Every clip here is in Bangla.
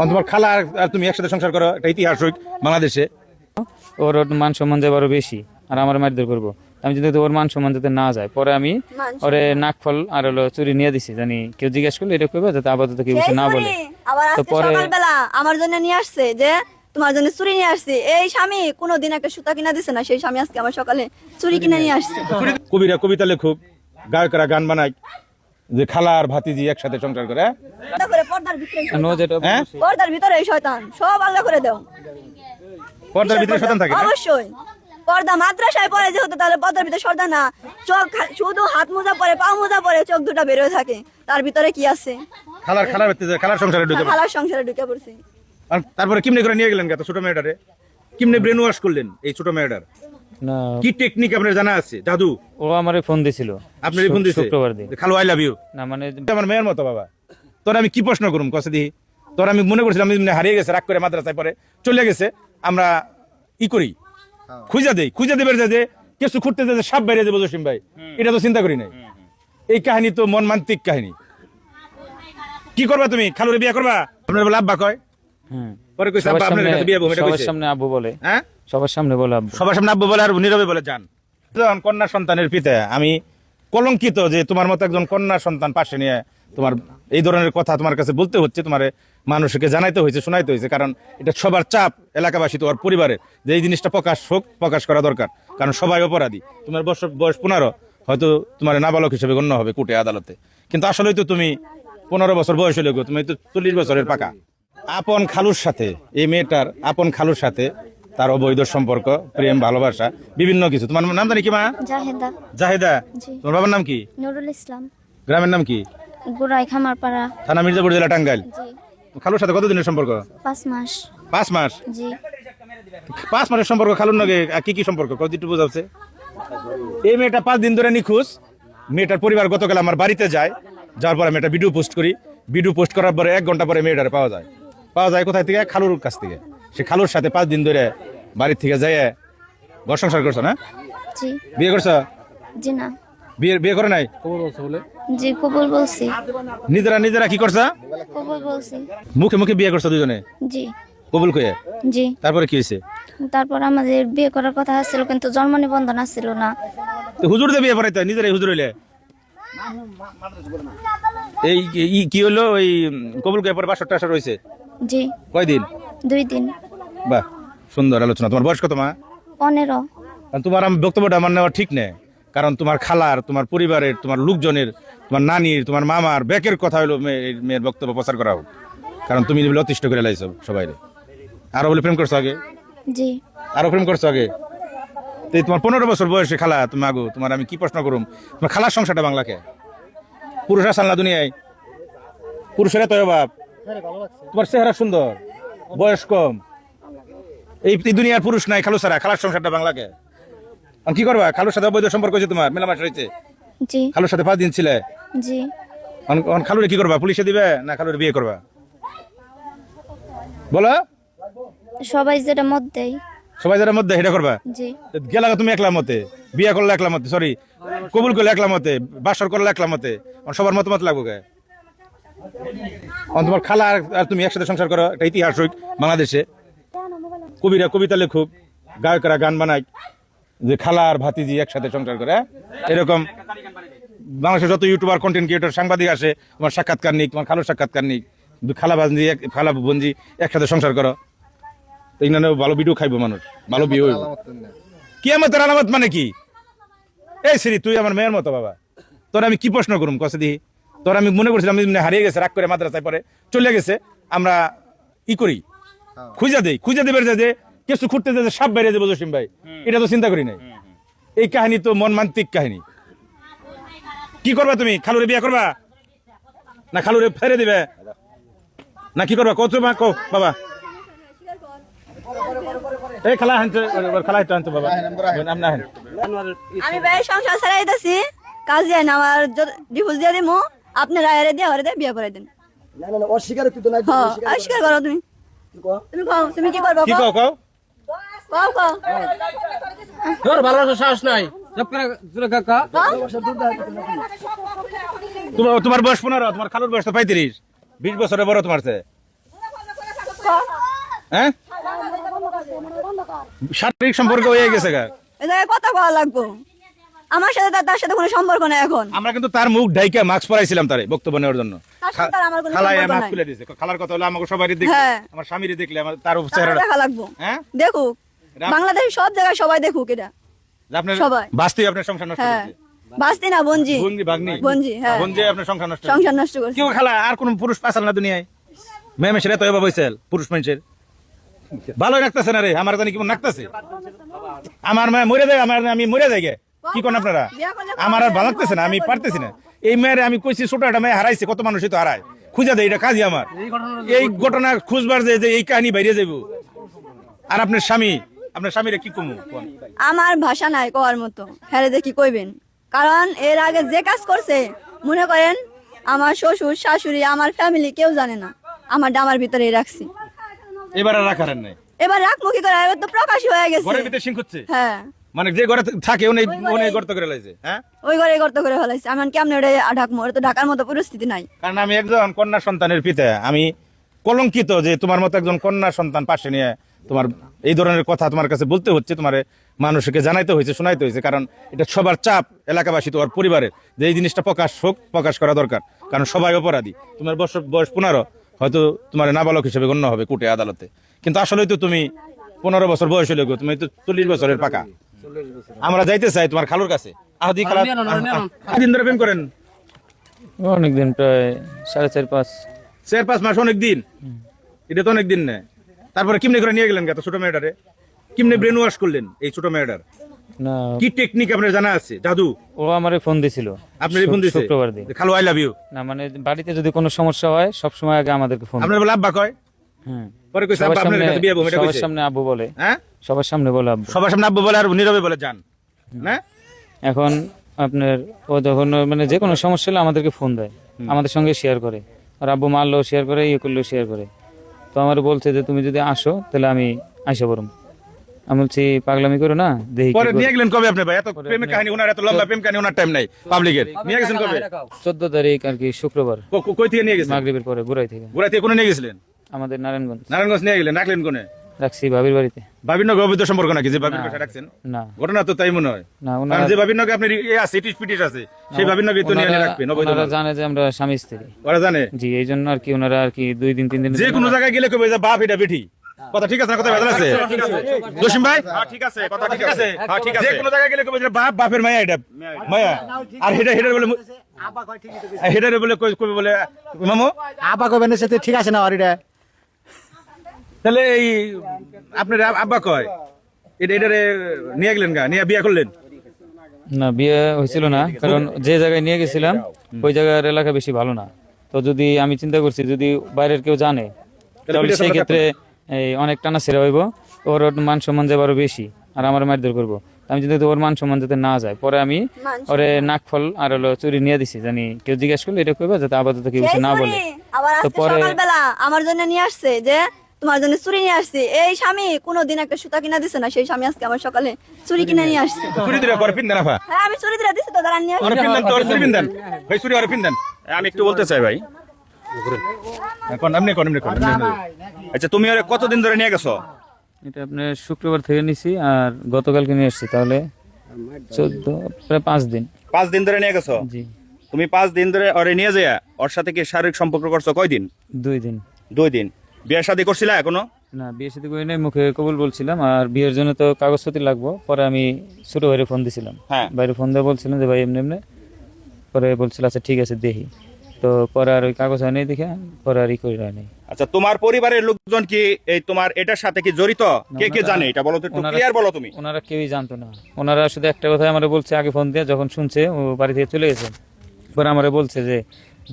তোমার খালা আর তুমি একসাথে সংসার করো, এটা ইতিহাস বাংলাদেশে। ওর মান সম্মান যাবে আরো বেশি, আর আমার মারধর করবো। আমি যদি ওর মান সম্মান যাতে না যায়, পরে আমি ওরে নাকফল আর হলো চুরি নিয়ে দিছি, জানি কেউ জিজ্ঞেস করলে এটা করবে যাতে আপাতত কেউ কিছু না বলে। আবার আজকে সকালবেলা আমার জন্য নিয়ে আসছে যে তোমার জন্য চুরি নিয়ে আসছে। এই স্বামী কোনোদিন একটা সুতা কিনা দিছে না, সেই স্বামী আজকে আমার সকালে চুরি কিনে নিয়ে আসছে। কবিরা কবিতা লেখুক, গায়করা গান বানায় যে খালা আর ভাতিজি একসাথে সংসার করে। পর্দার ভিতরে এই শয়তান সব আল্লাহ করে দাও। পর্দার ভিতরে শয়তান থাকে? অবশ্যই। পর্দা মাদ্রাসায় পড়ে যেহেতু, তাহলে পর্দার ভিতরে শয়তান না। চোখ শুধু হাত মোজা পরে, পা মোজা পরে, চোখ দুটা বের হয়ে থাকে, তার ভিতরে কি আছে? খালার সংসারে ঢুকে, খালার সংসারে ঢুকে পড়ছে। তারপরে কিমনে করে নিয়ে গেলেন ছোট মেয়েটারে? কিমনে ব্রেন ওয়াশ করলেন এই ছোট মেয়েটার? না, কি টেকনিক আপনার জানা আছে? জাদু? ও আমারে ফোন দিছিল। আপনারই ফোন দিছে? শুক্রবার দিন। খালু আই লাভ ইউ। না মানে আমার মেয়ের মতো বাবা। তোর আমি কি প্রশ্ন করুম কসে দিই? তোর আমি মনে করছিলাম হারিয়ে গেছে, রাগ করে মাদ্রাসায় পরে চলে গেছে। আমরা ই করি, খুঁজা দেবের যে কিছু খুঁড়তে যে সাপ বাইরে যাবো জসিম ভাই, এটা তো চিন্তা করি নাই। এই কাহিনী তো মনমান্তিক কাহিনী। কি করবা তুমি? খালুরে বিয়ে করবা? আপনার বলে আব্বা কয়, পরে কইছে আব্বা আপনার কাছে বিয়ে হবে, এটা কইছে। সবার সামনে আব্বু বলে। হ্যাঁ, সবার সামনে বলে আব্বু। সবার সামনে আব্বু বলে আর নীরবে বলে যান। কন্যা সন্তানের পিতা আমি কলঙ্কিত যে তোমার মতো একজন কন্যা সন্তান পাশে নিয়ে তোমার এই ধরনের কথা তোমার কাছে বলতে হচ্ছে, তোমার মানুষকে জানাইতে হয়েছে, শোনাইতে হয়েছে। কারণ এটা সবার চাপ, এলাকাবাসী, তোমার পরিবারের, যে এই জিনিসটা প্রকাশ করা দরকার। কারণ সবাই অপরাধী। তোমার বয়স 15, হয়তো তোমার নাবালক হিসেবে গণ্য হবে কোর্টে আদালতে, কিন্তু আসলেই তো তুমি 15 বছর বয়স হলে তুমি তো 40 বছরের পাকা। আপন খালুর সাথে, এই মেয়েটার আপন খালুর সাথে তার অবৈধ সম্পর্ক, প্রেম, ভালোবাসা, বিভিন্ন কিছু। তোমার নাম জানি কি মা? জাহেদা। জাহেদা। তোমার বাবার নাম কি? নুরুল ইসলাম। গ্রামের নাম কি? গোড়াই খামারপাড়া, থানা মির্জাপুর, জেলা টাঙ্গাইল। খালুর সাথে কতদিনের সম্পর্ক? 5 মাস। 5 মাস? জি। 5 মাসের সম্পর্ক খালুর নাকি কি কি সম্পর্ক কতটুকু বোঝাচ্ছে? এই মেয়েটা 5 দিন ধরে নিখোঁজ। মেয়েটার পরিবার গতকাল আমার বাড়িতে যায়, যাওয়ার পরে মেয়েটা ভিডিও পোস্ট করি। ভিডিও পোস্ট করার পরে 1 ঘন্টা পরে মেয়েটারে পাওয়া যায় কোথায় থেকে? খালুর কাছ থেকে। সে খালুর সাথে 5 দিন ধরে বাড়ির থেকে যায় ঘর সংসার করছো না? জি। বিয়ে করছো? জি না। বিয়ে করে নাই? জি কবুল বলছি। নিজেরা কি করছো? কবুল বলছি। মুখে বিয়ে করছো দুজনে? জি। কবুল কয়ে? জি। তারপরে কি হয়েছে? তারপর আমাদের বিয়ে করার কথা ছিল, কিন্তু জন্ম নিবন্ধন ছিল না। তো হুজুর দিয়ে বিয়ে পড়াইতে, নিজেরাই হুজুর হইলে? এই কি হলো? ওই কবুল কয়ে পরে 500 টাকা রয়েছে? জি। কয়দিন? 2 দিন। বাহ, সুন্দর আলোচনা। তোমার বয়স কত মা? 15। তোমার আমি বক্তব্যটা আমার নেওয়া ঠিক নেই, কারণ তোমার খালার, তোমার পরিবারের, তোমার লোকজনের, তোমার নানির, তোমার মামার ব্যাকের কথা হলো মেয়ের বক্তব্য প্রচার করা হোক। কারণ তুমি বলে অতিষ্ঠ করে লাইছো সবাই। আরো বলে প্রেম করছো আগে? জি। আরো প্রেম করছো আগে? তো তোমার 15 বছর বয়সে খালা তুমি আগো, তোমার আমি কি প্রশ্ন করুম? তোমার খালার সংসারটা বাংলাকে পুরুষ আসাল না দুনিয়ায়? পুরুষেরা তো অভাব। তোমার চেহারা সুন্দর, বয়স কম, এই দুনিয়ার পুরুষ নাই খালু ছাড়া। খালার সংসারটা বাংলাকে কি করবা? খালুর সাথে অবৈধ সম্পর্ক হয়েছে তোমার, মেলামাস রয়েছে। জি। খালুর সাথে 5 দিন ছিলে। জি। খালুরে কি করবা? পুলিশে দিবে না খালুরে বিয়ে করবা? বলো। সবাই যেটা মত দেয়। সবাই যারা মধ্যে এটা করবা? জি। গেলা তুমি একলা মতে, বিয়ে করলে একলা মতে, সরি কবুল করলে একলা মতে, বাসর করলে একলা মতে, সবার মতামত লাগবো কে? তোমার খালা আর তুমি একসাথে সংসার করো, এটা ইতিহাস বাংলাদেশে। কবিরা কবিতা লেখুক, গায়করা গান বানায় যে খালা আর ভাতিজি একসাথে সংসার করে। এরকম বাংলাদেশের যত ইউটিউবার, কন্টেন্ট ক্রিয়েটর, সাংবাদিক আসে, তোমার সাক্ষাৎকার নিক, তোমার খালুর সাক্ষাৎকার নিক, খালা বোনজি একসাথে সংসার করো। এখানে ভালো ভিডিও খাইবো মানুষ, ভালো বিয়ে হইব। কি আমাদের আলামত মানে কি? এই শ্রী, তুই আমার মেয়ের মতো বাবা। তোর আমি কি প্রশ্ন করুম কসে দিই? তোর আমি মনে করছিলাম হারিয়ে গেছে, রাগ করে মাদ্রাসায় পরে চলে গেছে। আমরা ই করি, খুঁজা দেবের যে কিছু খুঁড়তে যে সাপ বাইরে যাবো জসিম ভাই, এটা তো চিন্তা করি নাই। এই কাহিনী তো মনমান্তিক কাহিনী। কি করবা তুমি? খালুরে বিয়ে করবা না খালুরে ফেরে দিবে না কি করবা? কত মা কো বাবা। এই খালা হানতে, খালা হানতে বাবা। আমি ভাই সংসার ছাড়াইতেছি, কাজ যায় না আমার, ডিভোর্স দিয়ে দিমু, আপনি রায়ের দিয়ে হরে দিয়ে বিয়ে করে দেন। না না অস্বীকার তুই তো নাই। হ্যাঁ, অস্বীকার করো তুমি। তুমি কও, তুমি কি করবা? কি কও? কও কও। তোর ভালো সাহস নাই। তোমার বয়স 15, তোমার খালুর বয়স তো 35, 20 বছরের বড় তোমার চেয়ে। হ্যাঁ শারীরিক সম্পর্ক হয়ে গেছে গা। এই জায়গায় কথা বলা লাগবো, আমার সাথে তার সাথে কোনো সম্পর্ক নাই এখন। আমরা কিন্তু তার মুখ ঢাইকা মাস্ক পরাইছিলাম তারে বক্তব্য নেওয়ার জন্য। তার সাথে আর আমার কোনো খালায় সম্পর্ক মাস্ক নাই। খুলে দিয়েছে। খালার কথা হলো আমাকে সবারই দেখলে, হ্যাঁ। আমার স্বামীরই দেখলে, আমার তার তারও চেহারাটা দেখা লাগবো, হ্যাঁ দেখুক বাংলাদেশ সব জায়গায় সবাই দেখুক এটা। যে আপনার সবাই। বাস্তবে আপনার সংসার নষ্ট হ্যাঁ, করেছে। বাস্তি না বঞ্জি, বঞ্জি বাগনি বঞ্জি, হ্যাঁ। বঞ্জি আপনার সংসার নষ্ট করেছে। সংসার নষ্ট করছে। কেউ খালা আর কোন পুরুষ পাসাল না দুনিয়ায়, মেয়ে মেশে তো এবার বইছেল পুরুষ মানুষের ভালোই রাখতেছে না রে, আমার জানি কেমন রাখতেছে। আমার মেয়ে মরে যায়, আমি মরে যাই গে। কি কোন আপনারা, আমার আর ভালো লাগতেছে না, আমি পারতেছি না। এই মেয়ের আমি কইছি ছোট একটা মেয়ে হারাইছে, কত মানুষই তো হারায়, খুঁজে দেয়, এটা কাজই আমার। এই ঘটনা খুঁজবার যে এই কাহিনী বাইরে যাইব। আর আপনার স্বামীরা কি কমু? আমার ভাষা নাই কওয়ার মতো, হ্যাঁ দেখি কইবেন। কারণ এর আগে যে কাজ করছে, মনে করেন আমার শ্বশুর শাশুড়ি আমার ফ্যামিলি কেউ জানে না, আমার ডামার ভিতরে রাখছি। এবার আর রাখার নাই, এবার রাখবো কি করে, এবার তো প্রকাশ হয়ে গেছে। ঘরের ভিতরে সিং হচ্ছে, হ্যাঁ, মানে যে ঘরে থাকে উনি গর্ত করে লাইছে। হ্যাঁ, ওই ঘরে গর্ত করে ফেলাইছে। আমি কেমন ওটা ঢাকবো, ওটা তো ঢাকার মতো পরিস্থিতি নাই। কারণ আমি একজন কন্যা সন্তানের পিতা, আমি কলঙ্কিত যে তোমার মতো একজন কন্যা সন্তান পাশে নিয়ে তোমার এই ধরনের কথা তোমার কাছে বলতে হচ্ছে, তোমার মানুষকে জানাইতে হয়েছে, শোনাইতে হয়েছে। কারণ এটা সবার চাপ, এলাকাবাসী তোমার পরিবারের, যে এই জিনিসটা প্রকাশ করা দরকার। কারণ সবাই অপরাধী। তোমার বয়স 15, হয়তো তোমার নাবালক হিসেবে গণ্য হবে কোর্টে আদালতে, কিন্তু আসলেই তো তুমি 15 বছর বয়স হলে তুমি তো 40 বছরের পাকা। আমরা যাইতে চাই তোমার খালুর কাছে। আহদি খালা দিন ধরে প্রেম করেন? অনেকদিন, প্রায় 4.5 4-5 মাস, অনেক দিন। এটা তো অনেক দিন না। তারপরে কিমনে করে নিয়ে গেলেন ছোট মেয়েটারে? কিমনে ব্রেন ওয়াশ করলেন এই ছোট মেয়েটার? না, কি টেকনিক আপনার জানা আছে? জাদু? ও আমারে ফোন দিছিল আপনার ফোন দিছে শুক্রবার দিন। খালু আই লাভ ইউ। না মানে বাড়িতে যদি কোনো সমস্যা হয় সবসময় আগে আমাদেরকে ফোন। আপনার বলে আব্বা কয়? হ্যাঁ, পরে কইছে সবার আব্বা আপনার সামনে, কাছে বিয়ে হবে, এটা সবার কইছে? সামনে আব্বু বলে। হ্যাঁ, সবার সামনে বলে আব্বু। সবার সামনে আব্বু বলে আর নীরবে বলে জান না? এখন আপনার ও যখন মানে যে কোনো সমস্যা হলে আমাদেরকে ফোন দেয়, আমাদের সঙ্গে শেয়ার করে। আর আব্বু মারলেও শেয়ার করে, ইয়ে করলেও শেয়ার করে। তো আমার বলছে যে তুমি যদি আসো তাহলে আমি আইসা বরম। আমি বলছি পাগলামি করো না, দেখি কি পরে করি। নিয়ে গেলেন কবে আপনি ভাই? এত প্রেমের কাহিনী ওনার, এত লম্বা প্রেম কাহিনী ওনার টাইম নাই পাবলিকের। নিয়ে গেছেন কবে? 14 তারিখ আর কি, শুক্রবার কই থেকে নিয়ে গেছেন? মাগরিবের পরে বুড়াই থেকে। গোড়া থেকে কোনে নিয়ে গেছিলেন? আমাদের নারায়ণগঞ্জ নারায়ণগঞ্জ নিয়ে গেলেন, রাখলেন কোনে? রাখছি ভাবির বাড়িতে। ভাবির নগে অবৈধ সম্পর্ক নাকি যে ভাবির বাসায় রাখছেন? না ঘটনা তো তাই মনে হয়। না, কারণ ওনারা যে ভাবির নগে আপনার আছে, ইটিস পিটিস আছে, সেই ভাবির নগে তো নিয়ে রাখবেন অবৈধ। ওনারা জানে যে আমরা স্বামী স্ত্রী। ওরা জানে? জি, এই জন্য আর কি ওনারা আর কি 2 দিন 3 দিন যে কোনো জায়গায় গেলে কবে যে বাপ এটা বেটি, কথা ঠিক আছে না? কথা ভেজাল আছে জসিম ভাই? হ্যাঁ ঠিক আছে, কথা ঠিক আছে। হ্যাঁ ঠিক আছে, যে কোনো জায়গায় গেলে কবে যে বাপের মায়া, এটা মায়া। আর হেডার বলে হেডারে বলে কবে বলে মামু আব্বা কবেন সাথে ঠিক আছে না? আর এটা তাহলে এই আপনার আব্বা কয় এটারে নিয়ে গেলেন গা, নিয়ে বিয়ে করলেন? না, বিয়ে হয়েছিল না, কারণ যে জায়গায় নিয়ে গেছিলাম ওই জায়গার এলাকা বেশি ভালো না। তো যদি আমি চিন্তা করছি যদি বাইরের কেউ জানে তাহলে সেই ক্ষেত্রে এই অনেক টানা ছেড়ে হইব, ওর মান সম্মান যাবে আরো বেশি, আর আমার মারধর করবো। আমি যদি ওর মান সম্মান যাতে না যায়, পরে আমি ওরে নাকফল আর হলো চুরি নিয়ে দিছি, জানি কেউ জিজ্ঞেস করলে এটা করবে যাতে আপাতত কেউ কিছু না বলে। আবার তো আজকে পরে সকালবেলা আমার জন্য নিয়ে আসছে যে তোমার জন্য চুরি নিয়ে আসছি। এই স্বামী কোনোদিন একটা সুতা কিনা দিছে না, সেই স্বামী আজকে আমার সকালে চুরি কিনে নিয়ে আসছে। চুরি দিলে করে পিন দেন আপা? হ্যাঁ, আমি চুরি দিয়ে দিছি তো, দাঁড়ান নিয়ে আসছি। ওরে পিন দেন তো, ওরে চুরি পিন দেন ভাই, চুরি ওরে পিন দেন। আমি একটু বলতে চাই ভাই। এখন আপনি কোন আচ্ছা, তুমি ওরে কতদিন ধরে নিয়ে গেছো? এটা আপনার শুক্রবার থেকে নিছি আর গতকালকে নিয়ে আসছি, তাহলে 14 প্রায় 5 দিন। 5 দিন ধরে নিয়ে গেছো? জি, তুমি 5 দিন ধরে ওরে নিয়ে যায় ওর সাথে কি শারীরিক সম্পর্ক করছো কয়দিন? 2 দিন। 2 দিন। বিয়ে শাদী করছিলা এখনো? না, বিয়ে সাথে করি নাই, মুখে কবুল বলছিলাম। আর বিয়ের জন্য তো কাগজপত্র লাগবো। পরে আমি ছোট ভাইরে ফোন দিছিলাম, হ্যাঁ। বাইরে ফোন দিয়ে বলছিলাম যে ভাই এমনি এমনি। পরে বলছিল আচ্ছা ঠিক আছে দেখি। তো পরে আর ওই কাগজ হয় নাই দেখে পরে আর ই করি হয় নাই। আচ্ছা, তোমার পরিবারের লোকজন কি এই তোমার এটার সাথে কি জড়িত? কে কে জানে এটা বলো তো, একটু ওনারা- ক্লিয়ার বলো তুমি। ওনারা কেউই জানতো না। ওনারা শুধু একটা কথা আমার বলছে আগে ফোন দিয়ে, যখন শুনছে ও বাড়ি থেকে চলে গেছে, পরে আমার বলছে যে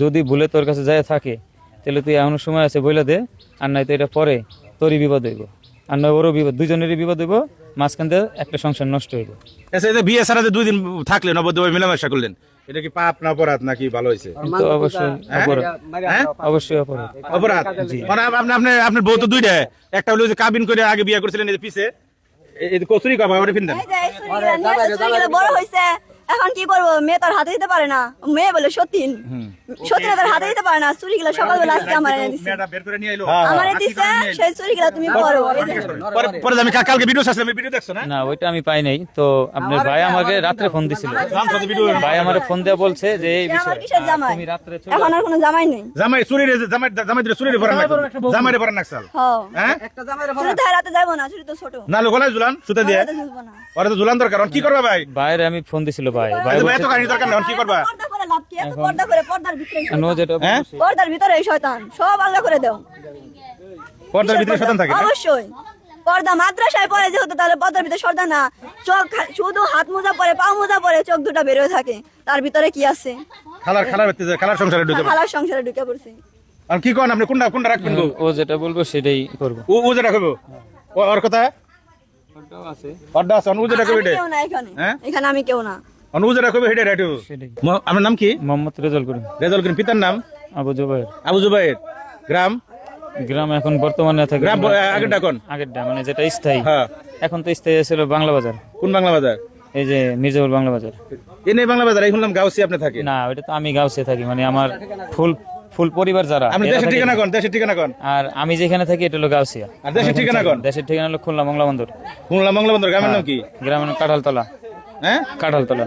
যদি ভুলে তোর কাছে যায় থাকে তাহলে তুই এমন সময় আছে বইলা দে, আর নয়তো এটা পরে তোরই বিপদ হইব, আর নয় ওরও বিপদ, দুজনেরই বিপদ হইব, মাঝখান দিয়ে একটা সংসার নষ্ট হইব। আচ্ছা, এই যে বিয়ে ছাড়া যে 2 দিন থাকলেন, অবৈধ মিলামেশা করলেন, এটা কি পাপ না অপরাধ নাকি ভালো হয়েছে? কিন্তু অবশ্যই অপরাধ, হ্যাঁ অবশ্যই অপরাধ। অপরাধ। মানে আপনার বউ তো 2টা, একটা হলো যে কাবিন করে আগে বিয়ে করেছিলেন, এই যে পিছে এই কচুরি কাবা ওরে পিন দেন। এই যে এই চুরিগুলা নিয়ে আসছে, চুরিগুলা বড় হইছে, এখন কি করবো, মেয়ে তার হাতে দিতে পারে না, মেয়ে বলে সতীন, সতীন তার হাতে দিতে পারে না, চুরিগুলো সকালবেলা আজকে আমার এনে দিচ্ছে, মেয়েটা বের করে নিয়ে এলো আমার দিচ্ছে, সেই চুরিগুলো তুমি করো। এই যে, পরে আমি কালকে ভিডিও আসলে আমি ভিডিও দেখছো না না ওইটা আমি পাই নাই। তো আপনার ভাই আমাকে রাত্রে ফোন দিছিল, ভাই আমার ফোন দেওয়া বলছে যে এই সে আমার বিষয়ে কিসের জামাই, তুমি রাত্রে চলে এখন আর কোনো জামাই নেই। জামাই দিলে চুরির ভরা নাকসাল জামাইরে ভরা নাকসাল হ্যাঁ চুরি তো রাতে যাবো না, চুরি তো ছোট, না লো গলায় ঝুলান সুতা দিয়ে রাতে ঝুলবো না। ওরা তো ঝুলান দরকার এখন কি করবা ভাই বাইরে আমি ফোন দিছিল ভাই, ভাই এই যে ভাই, বলছে এত কাহিনী দরকার নেই এখন কি করবা পর্দা করে লাভ কি, এত পর্দা করে পর্দার ভিতরে শয়তান। নো যেটা হ্যাঁ? বলছে। পর্দার ভিতরে এই শয়তান সব আল্লাহ করে দাও। পর্দার ভিতরে শয়তান থাকে না? অবশ্যই পর্দা মাদ্রাসায় পড়ে যেহেতু, তাহলে পর্দার ভিতরে শয়তান না, চোখ শুধু হাত মোজা পরে, পা মোজা পরে, চোখ দুটা বের হয়ে থাকে, তার ভিতরে কি আছে? খালার সংসারে ঢুকে খালার সংসারে ঢুকে পড়ছে। আর কি করেন আপনি কোনটা রাখবেন গো ও যেটা বলবো সেটাই করবো। ও যেটা কইবো ওর কথা অর্ডা আছে ও যেটা কইবে আমি কেউ না এখানে, হ্যাঁ? এখানে আমি কেউ না। ও যেটা কইবে হেডে রাইটু সেটাই। আপনার নাম কি মোহাম্মদ রেজাল করিম, রেজাউল করিম পিতার নাম আবু জুবাইর। আবু জুবাইর গ্রাম গ্রাম এখন বর্তমানে থাকে গ্রাম আগেরটা কোন আগেরটা মানে যেটা স্থায়ী, হ্যাঁ এখন তো স্থায়ী ছিল বাংলা বাজার, কোন বাংলা বাজার এই যে মির্জাপুর বাংলা বাজার। এনে বাংলা বাজার এই শুনলাম গাউসি আপনি থাকে না ওইটা তো আমি গাউসে থাকি, মানে আমার ফুল ফুল পরিবার যারা আপনি এরা দেশের থাকে- ঠিকানা কোন দেশের ঠিকানা কোন আর আমি যেখানে থাকি এটা হলো গাউসিয়া। আর দেশের ঠিকানা কোন দেশের ঠিকানা হলো খুলনা মংলা বন্দর, খুলনা বাংলা বাজার গ্রামের নাম কি গ্রামের কাঁঠালতলা, হ্যাঁ কাঁঠালতলা।